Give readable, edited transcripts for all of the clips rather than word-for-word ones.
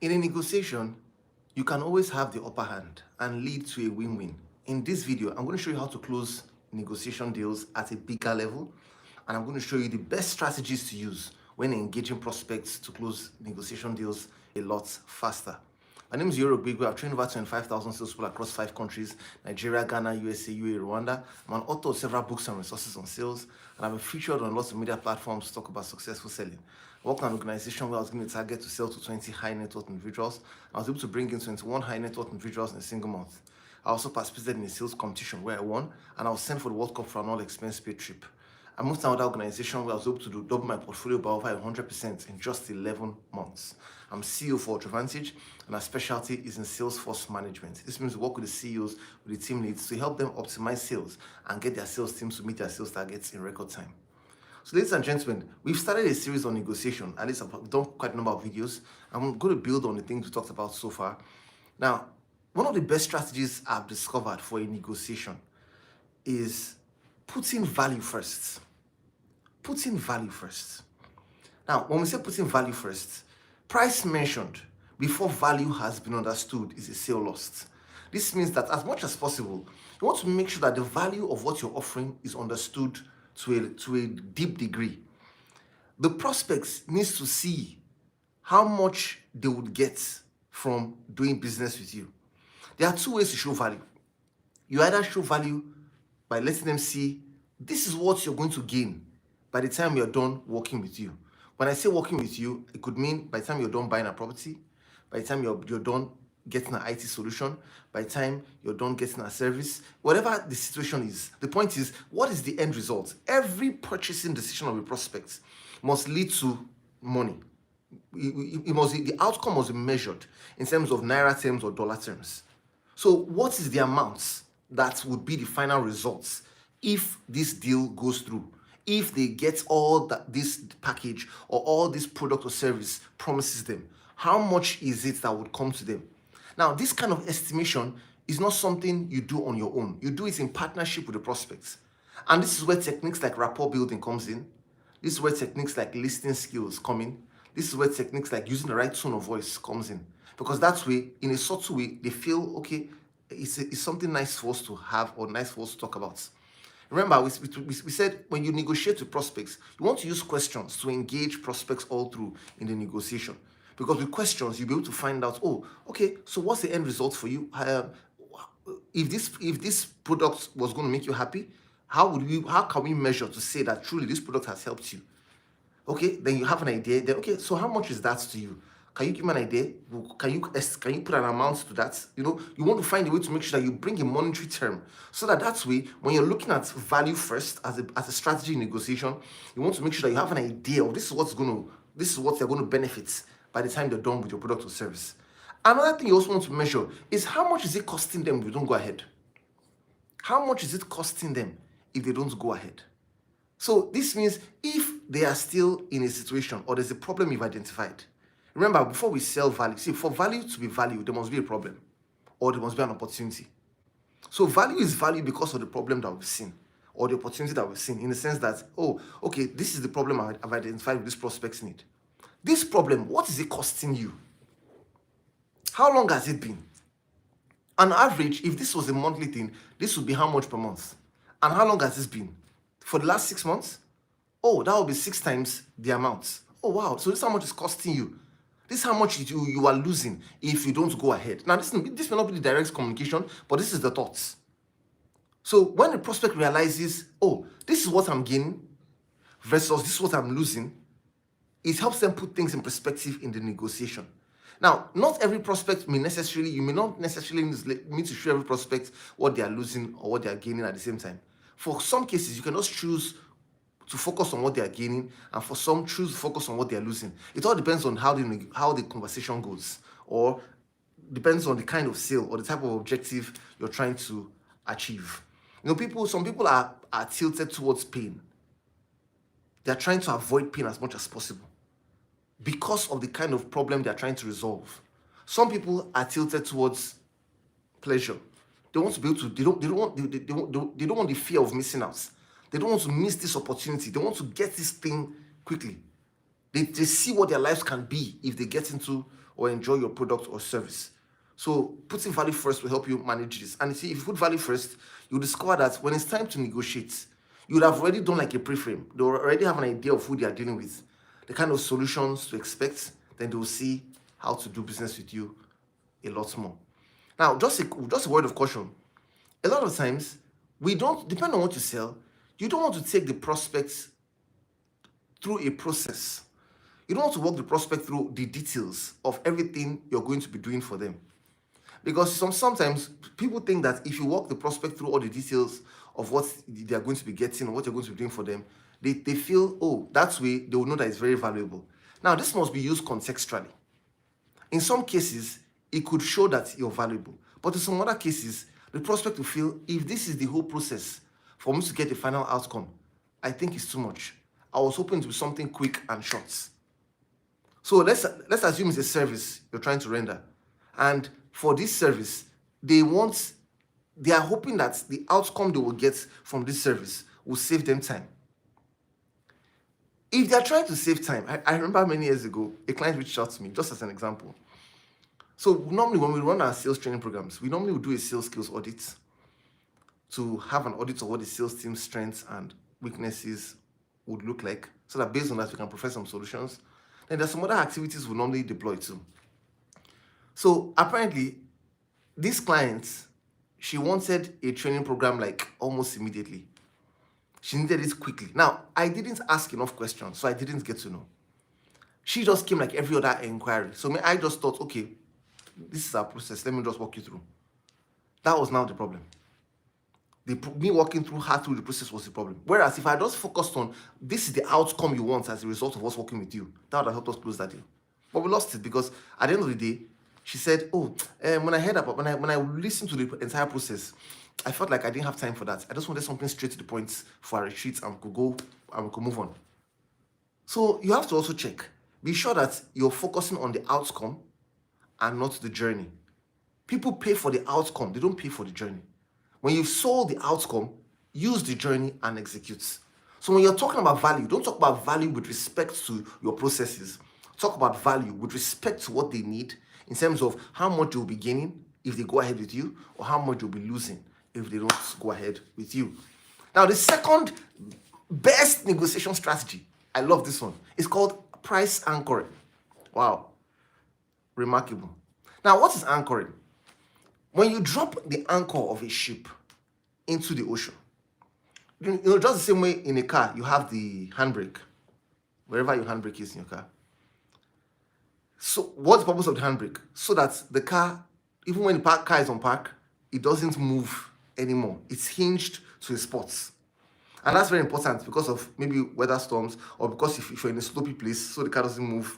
In a negotiation, you can always have the upper hand and lead to a win-win. In this video, I'm going to show you how to close negotiation deals at a bigger level, and I'm going to show you the best strategies to use when engaging prospects to close negotiation deals a lot faster. My name is Yoro Gbigwe. I've trained over 25,000 salespeople across 5 countries: Nigeria, Ghana, USA, UAE, Rwanda. I'm an author of several books and resources on sales, and I've been featured on lots of media platforms to talk about successful selling. I worked in an organization where I was given a target to sell to 20 high net worth individuals. I was able to bring in 21 high net worth individuals in a single month. I also participated in a sales competition where I won, and I was sent for the World Cup for an all-expense paid trip. I moved to another organization where I was able to double my portfolio by over 100% in just 11 months. I'm CEO for Ultravantage, and our specialty is in Salesforce management. This means we work with the CEOs, with the team leads to help them optimize sales and get their sales teams to meet their sales targets in record time. So ladies and gentlemen, we've started a series on negotiation. At least I've done quite a number of videos. I'm going to build on the things we talked about so far. Now, one of the best strategies I've discovered for a negotiation is putting value first. Putting value first. Now, when we say putting value first, price mentioned before value has been understood is a sale lost. This means that as much as possible, you want to make sure that the value of what you're offering is understood to a deep degree. The prospects needs to see how much they would get from doing business with you. There are 2 ways to show value. You either show value by letting them see this is what you're going to gain by the time you're done working with you. When I say working with you, it could mean by the time you're done buying a property, by the time you're done getting an IT solution, by the time you're done getting a service, whatever the situation is. The point is, what is the end result? Every purchasing decision of a prospect must lead to money. The outcome must be measured in terms of naira terms or dollar terms. So what is the amount that would be the final results if this deal goes through? If they get all that this package or all this product or service promises them, how much is it that would come to them? Now, this kind of estimation is not something you do on your own. You do it in partnership with the prospects. And this is where techniques like rapport building comes in. This is where techniques like listening skills come in. This is where techniques like using the right tone of voice comes in. Because that way, in a subtle way, they feel, okay, it's something nice for us to have or nice for us to talk about. Remember, we said when you negotiate with prospects, you want to use questions to engage prospects all through in the negotiation. Because with questions, you'll be able to find out, oh, okay, so what's the end result for you? If this product was going to make you happy, how can we measure to say that truly this product has helped you? Okay, then you have an idea. Then okay, so how much is that to you? Can you give me an idea? Can you put an amount to that? You want to find a way to make sure that you bring a monetary term, so that way, when you're looking at value first as a strategy negotiation, you want to make sure that you have an idea of this is what they're going to benefit by the time they're done with your product or service. Another thing you also want to measure is how much is it costing them if you don't go ahead? How much is it costing them if they don't go ahead? So this means if they are still in a situation or there's a problem you've identified. Remember, before we sell value, see, for value to be valued, there must be a problem or there must be an opportunity. So value is value because of the problem that we've seen or the opportunity that we've seen, in the sense that, oh, okay, this is the problem I've identified with this prospect's need. This problem, what is it costing you? How long has it been? On average, if this was a monthly thing, this would be how much per month? And how long has this been? For the last 6 months? Oh, that would be 6 times the amount. Oh, wow. So this is how much it's costing you. This is how much you are losing if you don't go ahead. Now, this may not be the direct communication, but this is the thoughts. So when the prospect realizes, oh, this is what I'm gaining versus this is what I'm losing, it helps them put things in perspective in the negotiation. Now, not every prospect you may not necessarily need to show every prospect what they are losing or what they are gaining at the same time. For some cases, you can just choose to focus on what they are gaining, and for some, choose to focus on what they are losing. It all depends on how the conversation goes, or depends on the kind of sale or the type of objective you're trying to achieve. Some people are tilted towards pain. They're trying to avoid pain as much as possible because of the kind of problem they're trying to resolve. Some people are tilted towards pleasure. They want to be able to, they don't want the fear of missing out. They don't want to miss this opportunity. They want to get this thing quickly. They see what their lives can be if they get into or enjoy your product or service. So putting value first will help you manage this. And you see, if you put value first, you'll discover that when it's time to negotiate, you would have already done like a pre-frame. They already have an idea of who they are dealing with, the kind of solutions to expect. Then they'll see how to do business with you a lot more. Now, just a word of caution. A lot of times, we don't, depend on what you sell, you don't want to take the prospects through a process. You don't want to walk the prospect through the details of everything you're going to be doing for them. Because sometimes people think that if you walk the prospect through all the details of what they are going to be getting or what you're going to be doing for them, they feel, oh, that's way they will know that it's very valuable. Now, this must be used contextually. In some cases, it could show that you're valuable. But in some other cases, the prospect will feel, if this is the whole process for me to get the final outcome, I think it's too much. I was hoping to be something quick and short. So let's assume it's a service you're trying to render. And for this service, they are hoping that the outcome they will get from this service will save them time. If they're trying to save time, I remember many years ago, a client reached out to me, just as an example. So normally when we run our sales training programs, we normally will do a sales skills audit to have an audit of what the sales team's strengths and weaknesses would look like, so that based on that we can provide some solutions. Then there's some other activities we normally deploy too. So apparently, this client, she wanted a training program like almost immediately. She needed it quickly. Now, I didn't ask enough questions, so I didn't get to know. She just came like every other inquiry. So I just thought, okay, this is our process. Let me just walk you through. That was now the problem. Me walking through her through the process was the problem. Whereas if I just focused on this is the outcome you want as a result of us working with you, that would have helped us close that deal. But we lost it because at the end of the day, she said, oh, when I listened to the entire process, I felt like I didn't have time for that. I just wanted something straight to the point for a retreat and we could go and we could move on. So you have to also check. Be sure that you're focusing on the outcome and not the journey. People pay for the outcome. They don't pay for the journey. When you've sold the outcome, use the journey and execute. So when you're talking about value, don't talk about value with respect to your processes. Talk about value with respect to what they need in terms of how much you'll be gaining if they go ahead with you or how much you'll be losing if they don't go ahead with you. Now, the second best negotiation strategy, I love this one, is called price anchoring. Wow. Remarkable. Now, what is anchoring? When you drop the anchor of a ship into the ocean, just the same way in a car, you have the handbrake, wherever your handbrake is in your car. So what's the purpose of the handbrake? So that the car, even when the car is on park, it doesn't move anymore. It's hinged to a spot. And that's very important because of maybe weather storms or because if you're in a slopey place, so the car doesn't move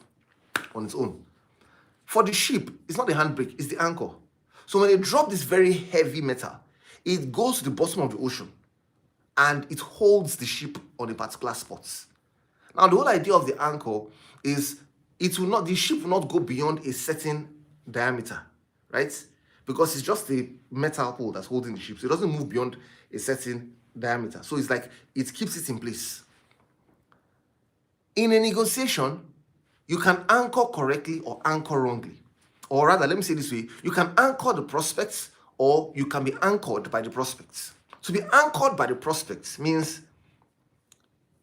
on its own. For the ship, it's not the handbrake, it's the anchor. So when they drop this very heavy metal, it goes to the bottom of the ocean and it holds the ship on a particular spot. Now, the whole idea of the anchor is the ship will not go beyond a certain diameter, right? Because it's just a metal pole that's holding the ship. So it doesn't move beyond a certain diameter. So it's like it keeps it in place. In a negotiation, you can anchor correctly or anchor wrongly. Or rather, let me say this way, you can anchor the prospects or you can be anchored by the prospects. To be anchored by the prospects means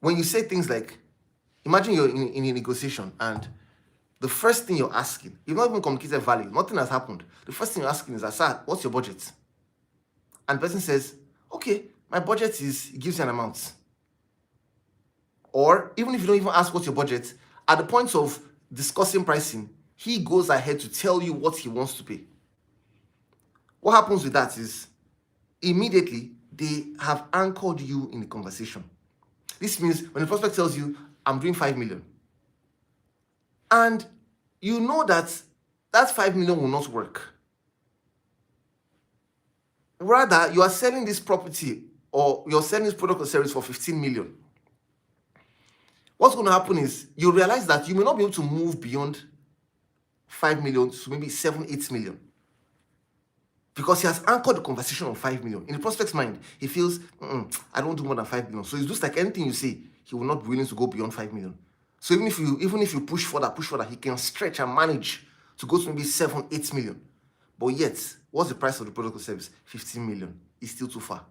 when you say things like, imagine you're in a negotiation and the first thing you're asking, you've not even communicated value, nothing has happened. The first thing you're asking is, sir, what's your budget? And the person says, okay, my budget is, it gives you an amount. Or even if you don't even ask what's your budget, at the point of discussing pricing, he goes ahead to tell you what he wants to pay. What happens with that is, immediately, they have anchored you in the conversation. This means when the prospect tells you, I'm doing 5 million, and you know that 5 million will not work. Rather, you are selling this property or you're selling this product or service for 15 million. What's going to happen is you realize that you may not be able to move beyond 5 million to maybe 7, 8 million. Because he has anchored the conversation on 5 million. In the prospect's mind, he feels, I don't do more than 5 million. So it's just like anything you say, he will not be willing to go beyond 5 million. So even if you push further, he can stretch and manage to go to maybe 7, 8 million. But yet, what's the price of the product or service? 15 million. It's still too far.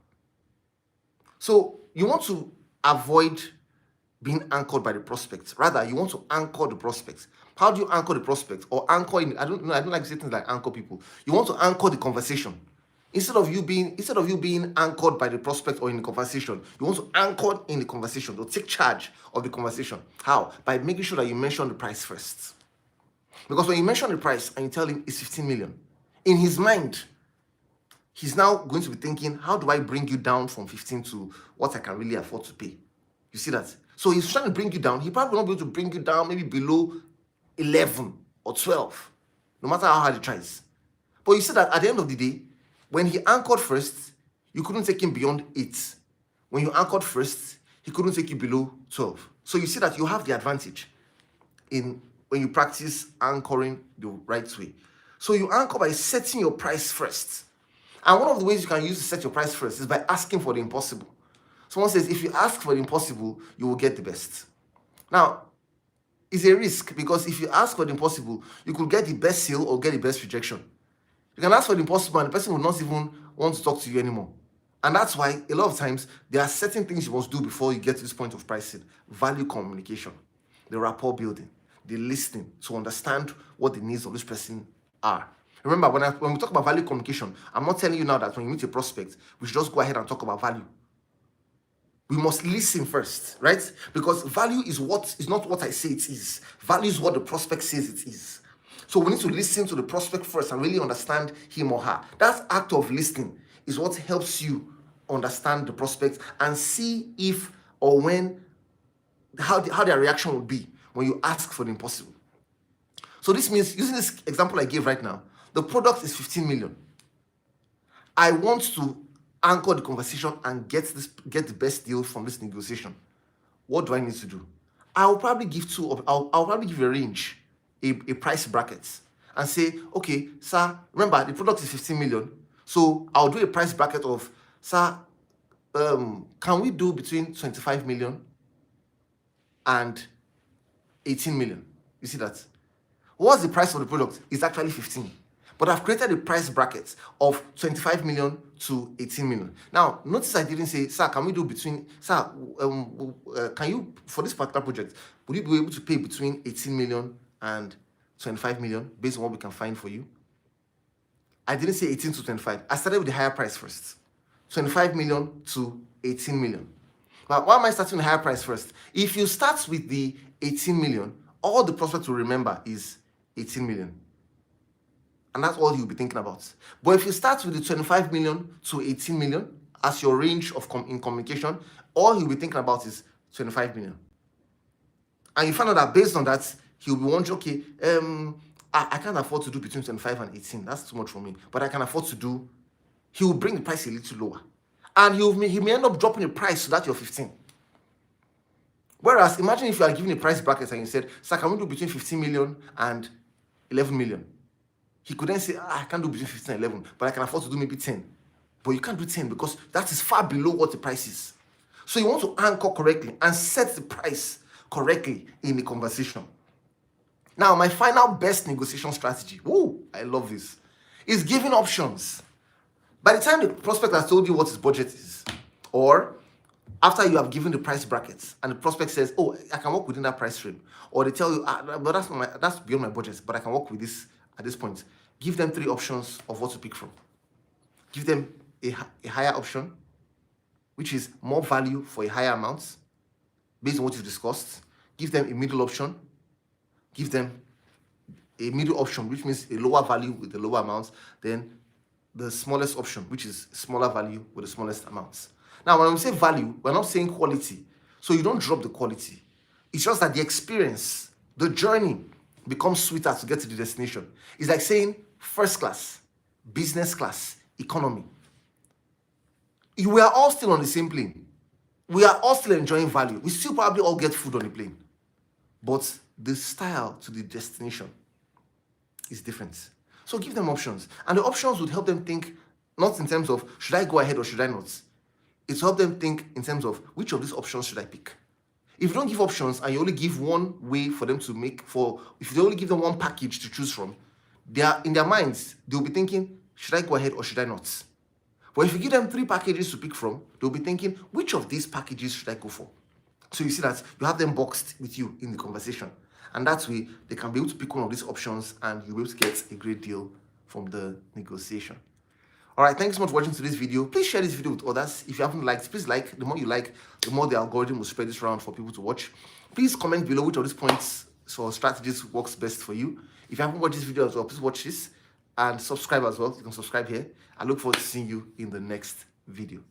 So you want to avoid being anchored by the prospect. Rather, you want to anchor the prospect. How do you anchor the prospect? Or anchor in, I don't like saying things like anchor people. You want to anchor the conversation. Instead of you being anchored by the prospect or in the conversation, you want to anchor in the conversation or take charge of the conversation. How? By making sure that you mention the price first. Because when you mention the price and you tell him it's 15 million, in his mind, he's now going to be thinking, how do I bring you down from 15 to what I can really afford to pay? You see that? So he's trying to bring you down. He probably won't be able to bring you down maybe below 11 or 12, no matter how hard he tries. But you see that at the end of the day, when he anchored first, you couldn't take him beyond 8. When you anchored first, he couldn't take you below 12. So you see that you have the advantage in when you practice anchoring the right way. So you anchor by setting your price first. And one of the ways you can use to set your price first is by asking for the impossible. Someone says, if you ask for the impossible, you will get the best. Now, it's a risk because if you ask for the impossible, you could get the best sale or get the best rejection. You can ask for the impossible and the person will not even want to talk to you anymore. And that's why a lot of times there are certain things you must do before you get to this point of pricing. Value communication, the rapport building, the listening to understand what the needs of this person are. Remember, when we talk about value communication, I'm not telling you now that when you meet a prospect, we should just go ahead and talk about value. We must listen first, right? Because value is not what I say it is. Value is what the prospect says it is. So we need to listen to the prospect first and really understand him or her. That act of listening is what helps you understand the prospect and see if or when, how their reaction will be when you ask for the impossible. So this means, using this example I gave right now, the product is 15 million. I want to anchor the conversation and get the best deal from this negotiation. What do I need to do? I'll probably give I'll probably give a range, a price bracket, and say, okay, sir, remember the product is 15 million. So I'll do a price bracket of, sir, can we do between 25 million and 18 million? You see that? What's the price of the product? It's actually 15. But I've created a price bracket of 25 million to 18 million. Now, notice I didn't say, sir, can we do between, sir, can you, for this particular project, would you be able to pay between 18 million and 25 million based on what we can find for you? I didn't say 18 to 25. I started with the higher price first. 25 million to 18 million. But why am I starting with the higher price first? If you start with the 18 million, all the prospect will remember is 18 million. And that's all you'll be thinking about. But if you start with the 25 million to 18 million as your range of in communication, all he'll be thinking about is 25 million. And you find out that based on that, he'll be wondering, okay, I can't afford to do between 25 and 18. That's too much for me. But I can afford to do, he will bring the price a little lower. And he may end up dropping the price so that you're 15. Whereas, imagine if you are giving a price bracket and you said, sir, can we do between 15 million and 11 million? He could then say, I can't do between 15 and 11, but I can afford to do maybe 10. But you can't do 10 because that is far below what the price is. So you want to anchor correctly and set the price correctly in the conversation. Now, my final best negotiation strategy, I love this, is giving options. By the time the prospect has told you what his budget is, or after you have given the price brackets and the prospect says, I can work within that price frame, or they tell you, but that's beyond my budget, but I can work with this at this point, give them 3 options of what to pick from. Give them a higher option, which is more value for a higher amount, based on what you've discussed. Give them a middle option. Give them a middle option, which means a lower value with the lower amounts. Then the smallest option, which is smaller value with the smallest amounts. Now, when we say value, we're not saying quality. So you don't drop the quality. It's just that the experience, the journey, becomes sweeter to get to the destination. It's like saying first class, business class, economy. We are all still on the same plane. We are all still enjoying value. We still probably all get food on the plane. But the style to the destination is different. So give them options. And the options would help them think, not in terms of, should I go ahead or should I not? It's help them think in terms of, which of these options should I pick? If you don't give options and you only give one way for them to if you only give them one package to choose from, they are in their minds, they'll be thinking, should I go ahead or should I not? But if you give them 3 packages to pick from, they'll be thinking, which of these packages should I go for? So you see that you have them boxed with you in the conversation. And that way, they can be able to pick one of these options and you'll be able to get a great deal from the negotiation. All right, thanks so much for watching today's video. Please share this video with others. If you haven't liked, please like. The more you like, the more the algorithm will spread this around for people to watch. Please comment below which of these points or strategies works best for you. If you haven't watched this video as well, please watch this and subscribe as well. You can subscribe here. I look forward to seeing you in the next video.